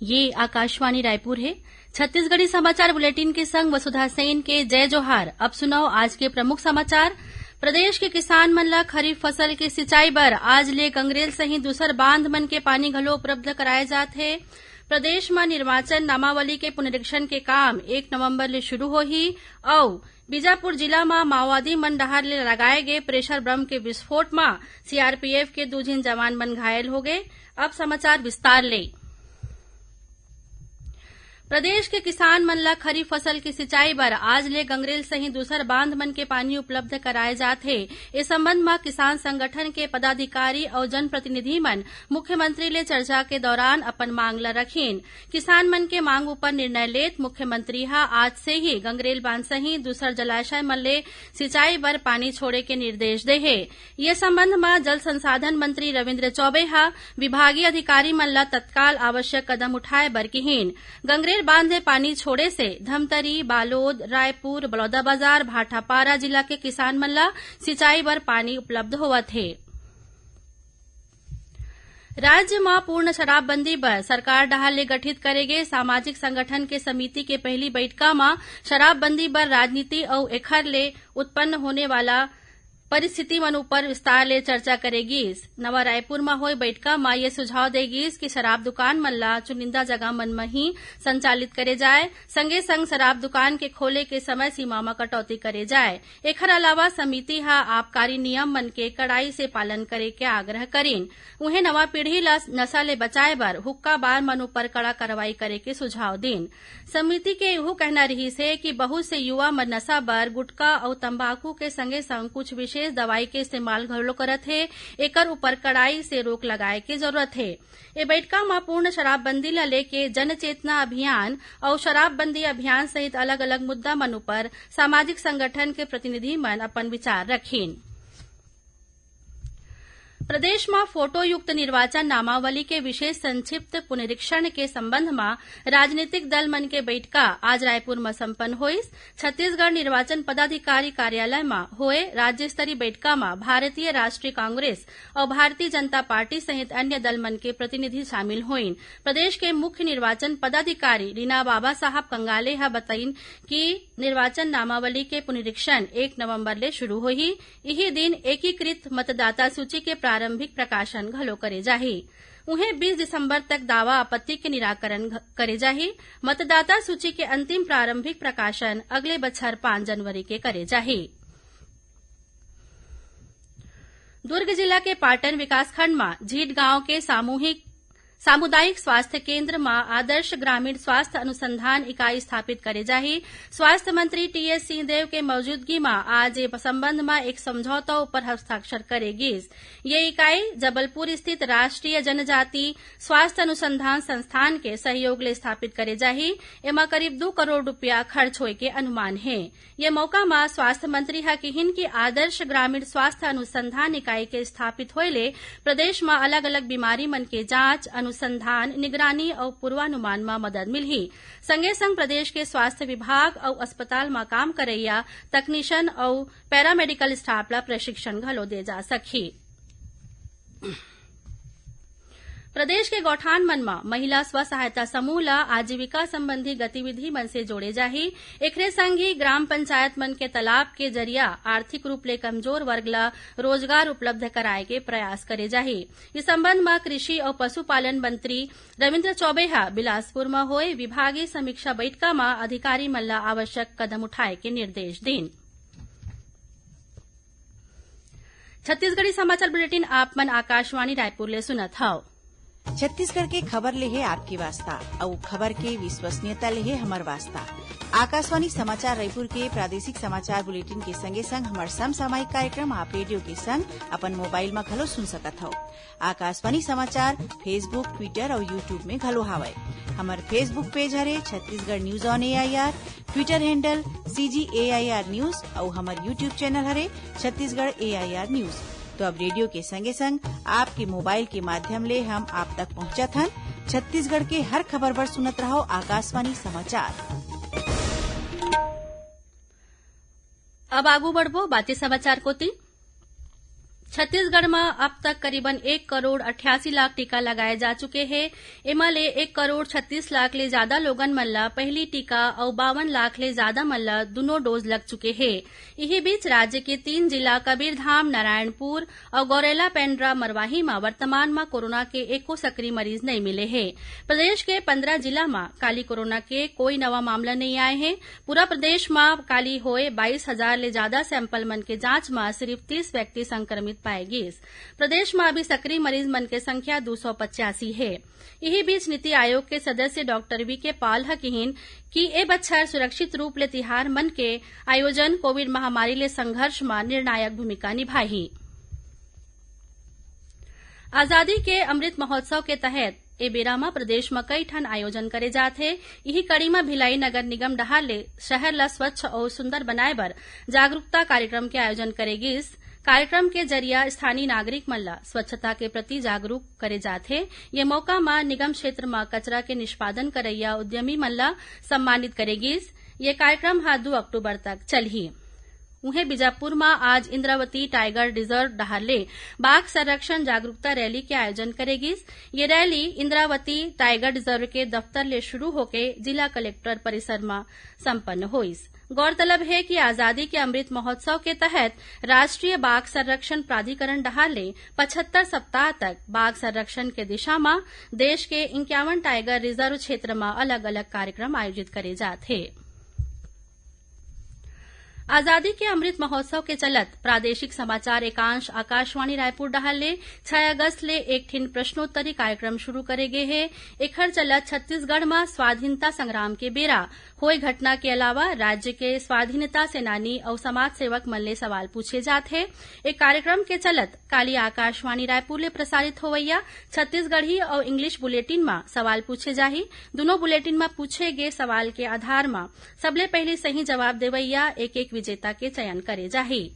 ये आकाशवाणी रायपुर है। छत्तीसगढ़ी समाचार बुलेटिन के संग वसुधा सेन के जय जोहार। अब सुनाओ आज के प्रमुख समाचार। प्रदेश के किसान मन ला खरीफ फसल के सिंचाई बर आज ले गंगरेल सहित दूसर बांध मन के पानी घलो उपलब्ध कराए जात हे। प्रदेश में निर्वाचन नामावली के पुनरीक्षण के काम 1 नवंबर ले शुरू होही और बीजापुर जिला में माओवादी मन डहर ले लगाए गए प्रेशर बम के विस्फोट में सीआरपीएफ के 2 झन जवान मन घायल हो गए। अब समाचार विस्तार ले। प्रदेश के किसान मन ला खरीफ फसल की सिंचाई बर आज ले गंगरेल सहित दूसर बांध मन के पानी उपलब्ध कराए जात हे। इस संबंध में किसान संगठन के पदाधिकारी और जनप्रतिनिधि मन मुख्यमंत्री ले चर्चा के दौरान अपन मांग ला रखीन। किसान मन के मांग ऊपर निर्णय लेत मुख्यमंत्री हा आज से ही गंगरेल बांध सहित दूसर जलाशय मन ले सिंचाई बर पानी छोड़े के निर्देश दे हे। ये संबंध में जल संसाधन मंत्री रविन्द्र चौबे हा विभागीय अधिकारी मन ला तत्काल आवश्यक कदम उठाए बर कहीन। गंगरेल बांध ले पानी छोड़े से धमतरी, बालोद, रायपुर, बलौदाबाजार, भाटापारा जिला के किसान मन ला सिंचाई बर पानी उपलब्ध होवत हे। राज्य में पूर्ण शराबबंदी पर सरकार डहर ले गठित करे गे सामाजिक संगठन के समिति के पहली बैठका में शराबबंदी पर राजनीति और एखर ले उत्पन्न होने वाला परिस्थिति मन ऊपर विस्तार ले चर्चा करेगीस। नवा रायपुर में होए बैठका में ये सुझाव देगीस कि शराब दुकान मन ला चुनिंदा जगह मन में ही संचालित करे जाए, संगे संग शराब दुकान के खोले के समय सीमा में कटौती करे जाए। एखर अलावा समिति हा आबकारी नियम मन के कड़ाई से पालन करे के आग्रह करीन। उन्हें नवा पीढ़ी ला नशा ले बचाए बर हुक्का बार मन ऊपर कड़ा कार्रवाई करे के सुझाव दीन। समिति के यह कहना रही है कि बहुत से युवा मन नशा बर गुटखा और तंबाकू के संगे संग कुछ विशेष दवाई के इस्तेमाल घलो करत है। एकर ऊपर कड़ाई से रोक लगाए के जरूरत है। ये बैठका में पूर्ण शराबबंदी ला लेके जन चेतना अभियान और शराबबंदी अभियान सहित अलग अलग मुद्दा मन ऊपर सामाजिक संगठन के प्रतिनिधि मन अपन विचार रखीन। प्रदेश में फोटो युक्त निर्वाचन नामावली के विशेष संक्षिप्त पुनरीक्षण के संबंध में राजनीतिक दल मन के बैठका आज रायपुर में संपन्न हुई। छत्तीसगढ़ निर्वाचन पदाधिकारी कार्यालय में हुए राज्य स्तरीय बैठका में भारतीय राष्ट्रीय कांग्रेस और भारतीय जनता पार्टी सहित अन्य दल मन के प्रतिनिधि शामिल हुईन। प्रदेश के मुख्य निर्वाचन पदाधिकारी रीना बाबा साहब कंगाले हा बताइन कि निर्वाचन नामावली के पुनरीक्षण 1 नवंबर ले शुरू होही। यही दिन एकीकृत मतदाता सूची के प्रारंभिक प्रकाशन घलो करे जाही। उन्हें 20 दिसंबर तक दावा आपत्ति के निराकरण करे जाही। मतदाता सूची के अंतिम प्रारंभिक प्रकाशन अगले बछर 5 जनवरी के करे जाही। दुर्ग जिला के पाटन विकासखंड में झीट गांव के सामुदायिक स्वास्थ्य केंद्र में आदर्श ग्रामीण स्वास्थ्य अनुसंधान इकाई स्थापित करे जाही। स्वास्थ्य मंत्री टीएस सिंहदेव के मौजूदगी में आज इस संबंध में एक समझौता ऊपर हस्ताक्षर करेगी। ये इकाई जबलपुर स्थित राष्ट्रीय जनजाति स्वास्थ्य अनुसंधान संस्थान के सहयोग ले स्थापित करे जाही। एमा करीब 2 करोड़ रुपया खर्च होए के अनुमान है। ये मौका में स्वास्थ्य मंत्री हा कहिन कि आदर्श ग्रामीण स्वास्थ्य अनुसंधान इकाई के स्थापित होए प्रदेश में अलग अलग बीमारी मन के जांच, अनुसंधान, निगरानी और पूर्वानुमान में मदद मिलही। संगे संग प्रदेश के स्वास्थ्य विभाग और अस्पताल में काम करैया तकनीशियन और पैरामेडिकल स्टाफ ला प्रशिक्षण घलो दे जा सकही। प्रदेश के गौठान मन में महिला स्व सहायता समूह ला आजीविका संबंधी गतिविधि मन से जोड़े जाही। एकरे संग ही ग्राम पंचायत मन के तालाब के जरिया आर्थिक रूप ले कमजोर वर्ग ला रोजगार उपलब्ध कराए के प्रयास करे जाही। इस संबंध में कृषि और पशुपालन मंत्री रविन्द्र चौबे हा बिलासपुर में होए विभागीय समीक्षा बैठका में अधिकारी मन ला आवश्यक कदम उठाए के निर्देश दीन। छत्तीसगढ़ी समाचार बुलेटिन आप मन आकाशवाणी रायपुर ले सुनत हव। छत्तीसगढ़ के खबर ले है आपकी वास्ता और खबर के विश्वसनीयता ले है हमर वास्ता। आकाशवाणी समाचार रायपुर के प्रादेशिक समाचार बुलेटिन के संगे संग हमार समसामयिक कार्यक्रम आप रेडियो के संग अपन मोबाइल में घलो सुन सकत हो। आकाशवाणी समाचार फेसबुक, ट्विटर और यूट्यूब में घलो हावय। हमार फेसबुक पेज हरे Chhattisgarh news on AIR, Twitter handle CGAIR news और हमार यूट्यूब चैनल हरे छत्तीसगढ़ AIR न्यूज। तो अब रेडियो के संगे संग आपके मोबाइल के माध्यम ले हम आप तक पहुंचत हन। छत्तीसगढ़ के हर खबर पर सुनत रहो आकाशवाणी समाचार। अब आगू बढ़बो बातें समाचार कोती। छत्तीसगढ़ में अब तक करीबन 1,88,00,000 टीका लगाए जा चुके हैं। एमा ले 1,36,00,000 ले ज्यादा लोगन मन ला पहली टीका और 52 लाख ले ज्यादा मन ला दोनों डोज लग चुके हैं। यही बीच राज्य के 3 जिला कबीरधाम, नारायणपुर और गौरेला पेंड्रा मरवाही में वर्तमान में कोरोना के एको सक्रिय मरीज नहीं मिले हैं। प्रदेश के 15 जिला में काली कोरोना के कोई नवा मामला नहीं आए हैं। पूरा प्रदेश में काली होए 22,000 ले ज्यादा सैंपल मन के जांच में सिर्फ 30 व्यक्ति संक्रमित पाएगी। प्रदेश में अभी सक्रिय मरीज मन की संख्या 285 है। यही बीच नीति आयोग के सदस्य डॉक्टर वीके पाल कहिन कि ए बच्छर सुरक्षित रूप ले तिहार मन के आयोजन कोविड महामारी ले संघर्ष में निर्णायक भूमिका निभाही। आजादी के अमृत महोत्सव के तहत ए बेरा में प्रदेश में कई ठन आयोजन करे जाथे। यही कड़ी में भिलाई नगर निगम डहार ले शहर ला स्वच्छ और सुंदर बनाए बर जागरूकता कार्यक्रम के आयोजन करेगिस। कार्यक्रम के जरिया स्थानीय नागरिक मन ला स्वच्छता के प्रति जागरूक करे जाथे। ये मौका में निगम क्षेत्र में कचरा के निष्पादन करैया उद्यमी मन ला सम्मानित करेगिस। ये कार्यक्रम 2 अक्टूबर तक चलही। उन्हें बीजापुर में आज इंद्रावती टाइगर रिजर्व डहार ले बाघ संरक्षण जागरूकता रैली के आयोजन करेगिस। ये रैली इंद्रावती टाइगर रिजर्व के दफ्तर ले शुरू होके जिला कलेक्टर परिसर में संपन्न हुईस। गौरतलब है कि आजादी के अमृत महोत्सव के तहत राष्ट्रीय बाघ संरक्षण प्राधिकरण डहार ले 75 सप्ताह तक बाघ संरक्षण के दिशा में देश के 51 टाइगर रिजर्व क्षेत्र में अलग अलग कार्यक्रम आयोजित करे जाते। आजादी के अमृत महोत्सव के चलत प्रादेशिक समाचार एकांश आकाशवाणी रायपुर डहार ले 6 अगस्त ले एक ठिन प्रश्नोत्तरी कार्यक्रम शुरू करे गे है। एखर चलत छत्तीसगढ़ में स्वाधीनता संग्राम के बेरा होए घटना के अलावा राज्य के स्वाधीनता सेनानी और समाज सेवक मन ले सवाल पूछे जाते। एक कार्यक्रम के चलत काली आकाशवाणी रायपुर ले प्रसारित होवैया छत्तीसगढ़ी और इंग्लिश बुलेटिन में सवाल पूछे जाही। दोनों बुलेटिन में पूछे गे सवाल के आधार में सबले पहले सही जवाब देवैया एक विजेता के चयन करे जाही।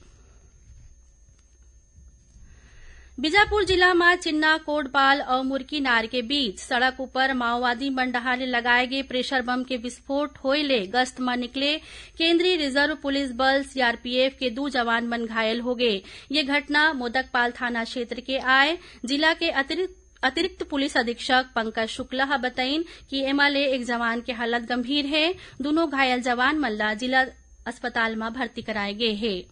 बीजापुर जिला में चिन्ना, कोटपाल और मुरकीनार के बीच सड़क ऊपर माओवादी मन डहार ले लगाए गए प्रेशर बम के विस्फोट होए ले गश्त में निकले केंद्रीय रिजर्व पुलिस बल सीआरपीएफ के 2 जवान मन घायल हो गए। ये घटना मोदकपाल थाना क्षेत्र के आए। जिला के अतिरिक्त पुलिस अधीक्षक पंकज शुक्ला बताइन कि एमा ले एक जवान के हालत गंभीर है। दोनों घायल जवान मन ला जिला अस्पताल में भर्ती कराए गए हैं।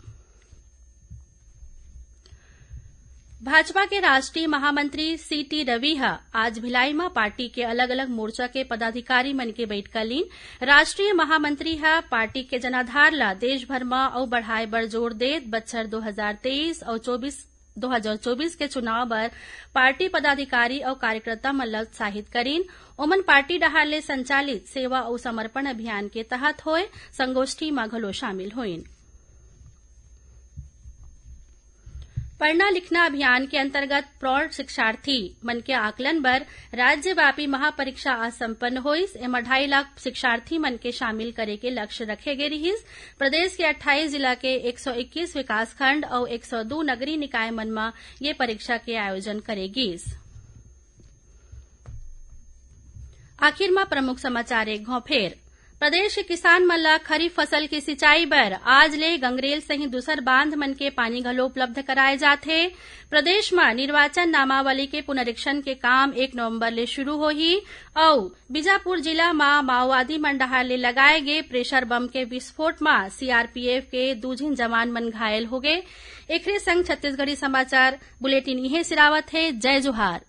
भाजपा के राष्ट्रीय महामंत्री सीटी रवि आज भिलाई में पार्टी के अलग अलग मोर्चा के पदाधिकारी मन के बैठका लीन। राष्ट्रीय महामंत्री पार्टी के जनाधार ला देश भर में और बढ़ाए बर जोर देत बच्छर 2023 और 2024 के चुनाव बर पार्टी पदाधिकारी और कार्यकर्ता मन ला उत्साहित करीन। ओमन पार्टी डहार ले संचालित सेवा और समर्पण अभियान के तहत होए संगोष्ठी में घलो शामिल होइन। पढ़ना लिखना अभियान के अंतर्गत प्रौढ़ शिक्षार्थी मन के आकलन बर राज्यव्यापी महापरीक्षा आज संपन्न होइस। एमा 2.5 लाख शिक्षार्थी मन के शामिल करे के लक्ष्य रखे गे रहिस। प्रदेश के 28 जिला के 121 विकासखंड और 102 नगरीय निकाय मन में ये परीक्षा के आयोजन करेगिस। आखिर में प्रमुख समाचार एक घौ फेर। प्रदेश के किसान मन ला खरीफ फसल की सिंचाई बर आज ले गंगरेल सहित दूसर बांध मन के पानी घलो उपलब्ध कराए जाथे। प्रदेश में निर्वाचन नामावली के पुनरीक्षण के काम 1 नवंबर ले शुरू होही और बीजापुर जिला में माओवादी मन डहार ले लगाए गए प्रेशर बम के विस्फोट में सीआरपीएफ के 2 झिन जवान मन घायल हो गए। एकरे संग छत्तीसगढ़ी समाचार बुलेटिन इहे सिरावत है। जय जोहार।